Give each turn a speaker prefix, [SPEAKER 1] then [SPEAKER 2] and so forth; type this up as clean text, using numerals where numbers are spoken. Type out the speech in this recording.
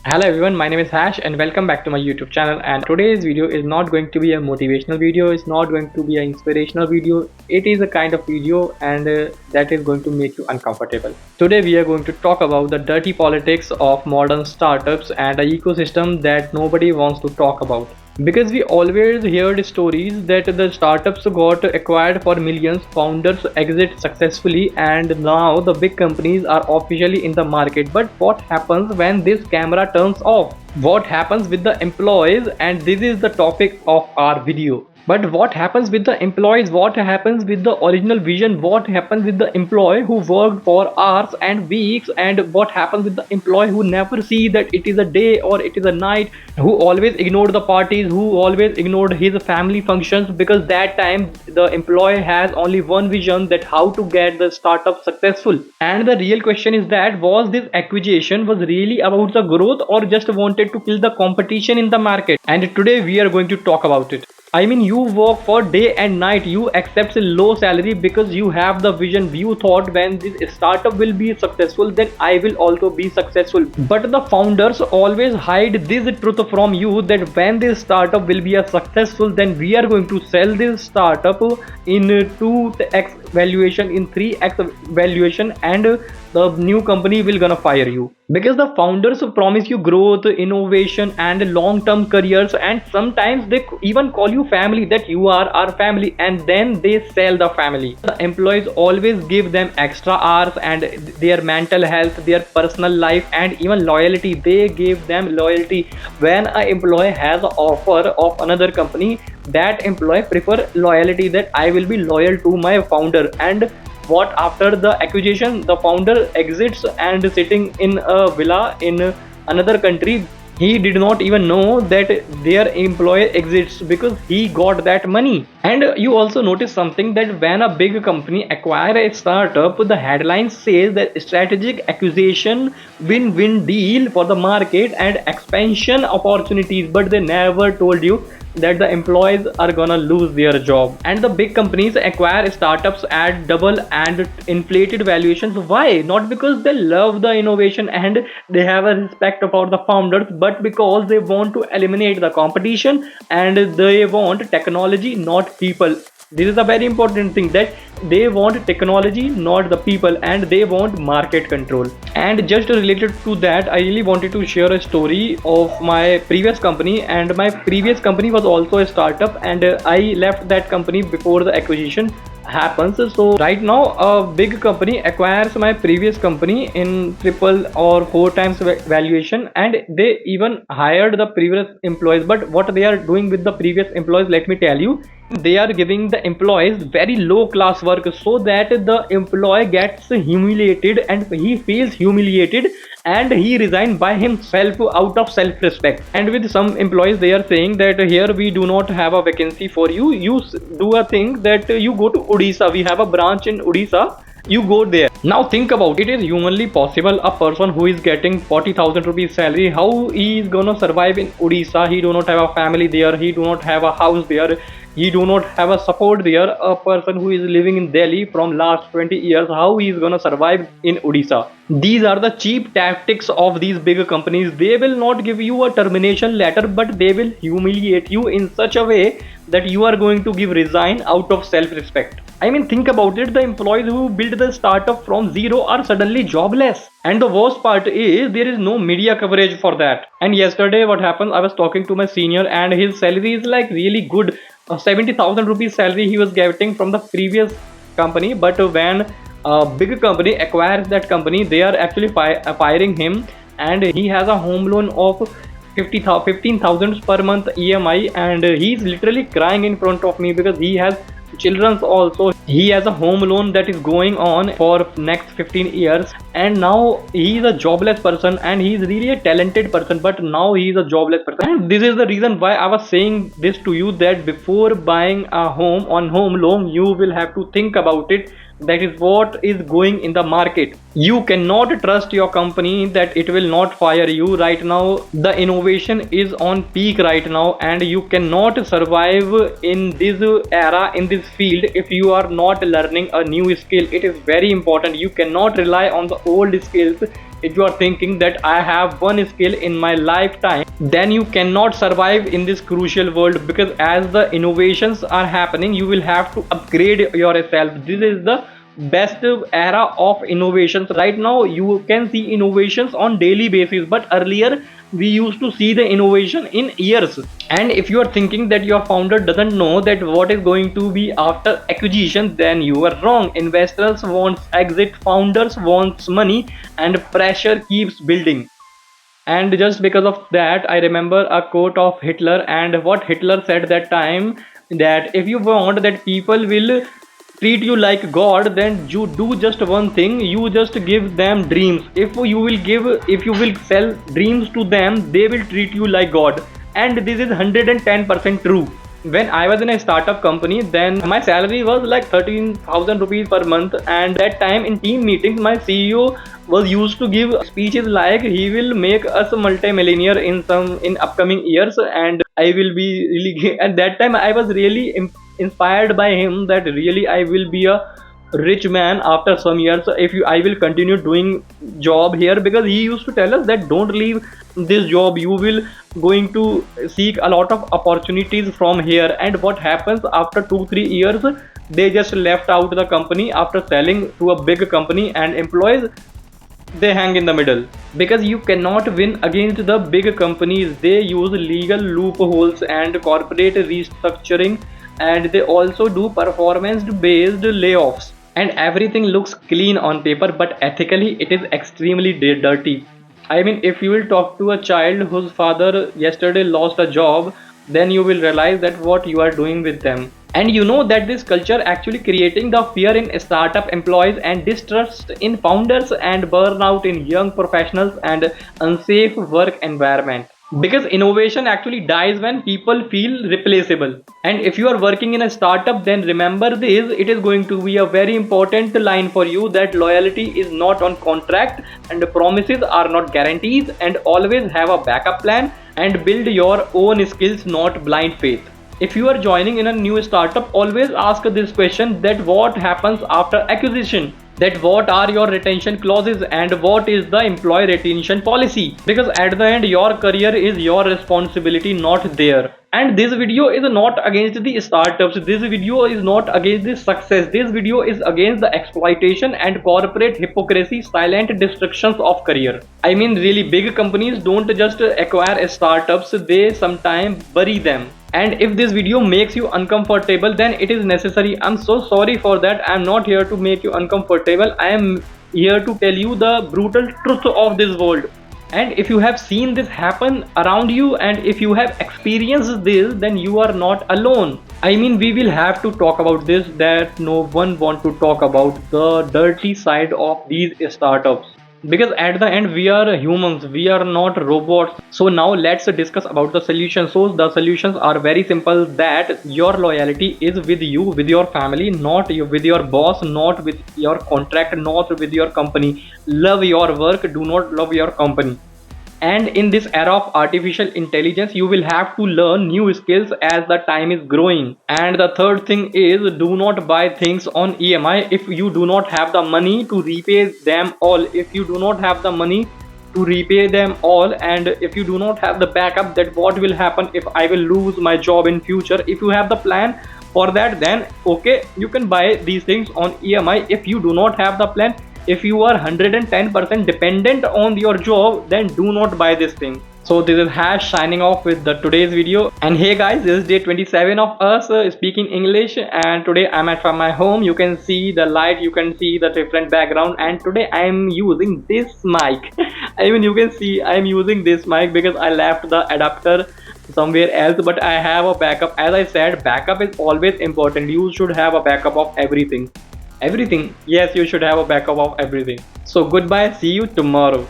[SPEAKER 1] Hello everyone, my name is Hash and welcome back to my YouTube channel. And today's video is not going to be a motivational video, it's not going to be an inspirational video. It is a kind of video and that is going to make you uncomfortable. Today we are going to talk about the dirty politics of modern startups and an ecosystem that nobody wants to talk about. Because we always heard stories that the startups got acquired for millions, founders exit successfully, and now the big companies are officially in the market. But what happens when this camera turns off? What happens with the employees? And this is the topic of our video. But what happens with the employees? What happens with the original vision? What happens with the employee who worked for hours and weeks? And what happens with the employee who never see that it is a day or it is a night, who always ignored the parties, who always ignored his family functions, because that time the employee has only one vision, that how to get the startup successful. And the real question is that was this acquisition was really about the growth or just wanted to kill the competition in the market? And today we are going to talk about it. I mean, you work for day and night, you accept a low salary because you have the vision. You thought when this startup will be successful, then I will also be successful. But the founders always hide this truth from you, that when this startup will be a successful, then we are going to sell this startup in 2x valuation, in 3x valuation, and the new company will gonna fire you, because the founders promise you growth, innovation, and long-term careers, and sometimes they even call you family, that you are our family, and then they sell the family. The employees always give them extra hours and their mental health, their personal life, and even loyalty. They give them loyalty. When an employee has an offer of another company, that employee prefer loyalty, that I will be loyal to my founder. And what after the acquisition, the founder exits and sitting in a villa in another country. He did not even know that their employee exists because he got that money. And you also notice something, that when a big company acquire a startup, the headline says that strategic acquisition, win-win deal for the market and expansion opportunities, but they never told you that the employees are gonna lose their job. And the big companies acquire startups at double and inflated valuations. Why? Not because they love the innovation and they have a respect for the founders, but because they want to eliminate the competition and they want technology, not people. This is a very important thing, that they want technology, not the people, and they want market control. And just related to that, I really wanted to share a story of my previous company. And my previous company was also a startup, and I left that company before the acquisition happens. So right now a big company acquires my previous company in triple or four times valuation, and they even hired the previous employees. But what they are doing with the previous employees, let me tell you, they are giving the employees very low class work, so that the employee gets humiliated and he feels humiliated, and he resigned by himself out of self-respect. And with some employees, they are saying that here we do not have a vacancy for you, you do a thing that you go to Odisha, we have a branch in Odisha, you go there. Now think about it, is humanly possible a person who is getting 40,000 rupees salary, how he is gonna survive in Odisha? He do not have a family there, he do not have a house there, he do not have a support there. A person who is living in Delhi from last 20 years, how he is gonna survive in Odisha? These are the cheap tactics of these big companies. They will not give you a termination letter, but they will humiliate you in such a way that you are going to give resign out of self-respect. I mean, think about it, the employees who build the startup from zero are suddenly jobless. And the worst part is there is no media coverage for that. And yesterday what happened, I was talking to my senior, and his salary is like really good. 70,000 rupees salary he was getting from the previous company. But when a big company acquires that company, they are actually firing him, and he has a home loan of 15,000 per month EMI, and he's literally crying in front of me because he has children's also. He has a home loan that is going on for next 15 years, and now he is a jobless person, and he is really a talented person, but now he is a jobless person. And this is the reason why I was saying this to you, that before buying a home on home loan, you will have to think about it, that is what is going in the market. You cannot trust your company that it will not fire you. Right now the innovation is on peak right now, and you cannot survive in this era, in this field, if you are not learning a new skill. It is very important. You cannot rely on the old skills. if you are thinking that I have one skill in my lifetime, then you cannot survive in this crucial world, because as the innovations are happening, you will have to upgrade yourself. This is the best era of innovations. Right now you can see innovations on daily basis, but earlier we used to see the innovation in years. And if you are thinking that your founder doesn't know that what is going to be after acquisition, then you are wrong. Investors want exit, founders wants money, and pressure keeps building. And just because of that, I remember a quote of Hitler, and what Hitler said that time, that if you want that people will treat you like god, then you do just one thing: you just give them dreams. If you will sell dreams to them, they will treat you like god. And this is 110% true. When I was in a startup company, then my salary was like 13,000 rupees per month, and that time in team meetings my CEO was used to give speeches like he will make us multi-millionaire in upcoming years, and I will be really at that time I was really inspired by him, that really I will be a rich man after some years if I will continue doing job here. Because he used to tell us that don't leave this job, you will going to seek a lot of opportunities from here. And what happens after 2 3 years, they just left out the company after selling to a big company, and employees, they hang in the middle. Because you cannot win against the big companies. They use legal loopholes and corporate restructuring, and they also do performance based layoffs. And everything looks clean on paper, but ethically it is extremely dirty. I mean, if you will talk to a child whose father yesterday lost a job, then you will realize that what you are doing with them. And you know that this culture actually creating the fear in startup employees, and distrust in founders, and burnout in young professionals, and unsafe work environment. Because innovation actually dies when people feel replaceable. And if you are working in a startup, then remember this: it is going to be a very important line for you, that loyalty is not on contract, and promises are not guarantees, and always have a backup plan, and build your own skills, not blind faith. If you are joining in a new startup, always ask this question: that what happens after acquisition, that what are your retention clauses, and what is the employee retention policy. Because at the end your career is your responsibility, not their. And this video is not against the startups, this video is not against the success, this video is against the exploitation and corporate hypocrisy, silent destructions of career. I mean, really, big companies don't just acquire startups, they sometimes bury them. And if this video makes you uncomfortable, then it is necessary. I'm so sorry for that. I'm not here to make you uncomfortable, I am here to tell you the brutal truth of this world. And if you have seen this happen around you, and if you have experienced this, then you are not alone. I mean, we will have to talk about this, that no one want to talk about the dirty side of these startups. Because at the end we are humans, we are not robots. So now let's discuss about the solution. So the solutions are very simple: that your loyalty is with you, with your family, not you, with your boss, not with your contract, not with your company. Love your work, do not love your company. And in this era of artificial intelligence, you will have to learn new skills as the time is growing. And the third thing is, do not buy things on EMI if you do not have the money to repay them all. If you do not have the money to repay them all, and if you do not have the backup, that what will happen if I will lose my job in future. If you have the plan for that, then okay, you can buy these things on EMI. If you do not have the plan, if you are 110% dependent on your job, then do not buy this thing. So this is Hash signing off with the today's video. And hey guys, this is day 27 of us speaking English, and today I'm at my home. You can see the light, you can see the different background, and today I am using this mic. I mean, you can see I am using this mic because I left the adapter somewhere else, but I have a backup. As I said, backup is always important. You should have a backup of everything. Everything, yes, you should have a backup of everything. So goodbye, see you tomorrow.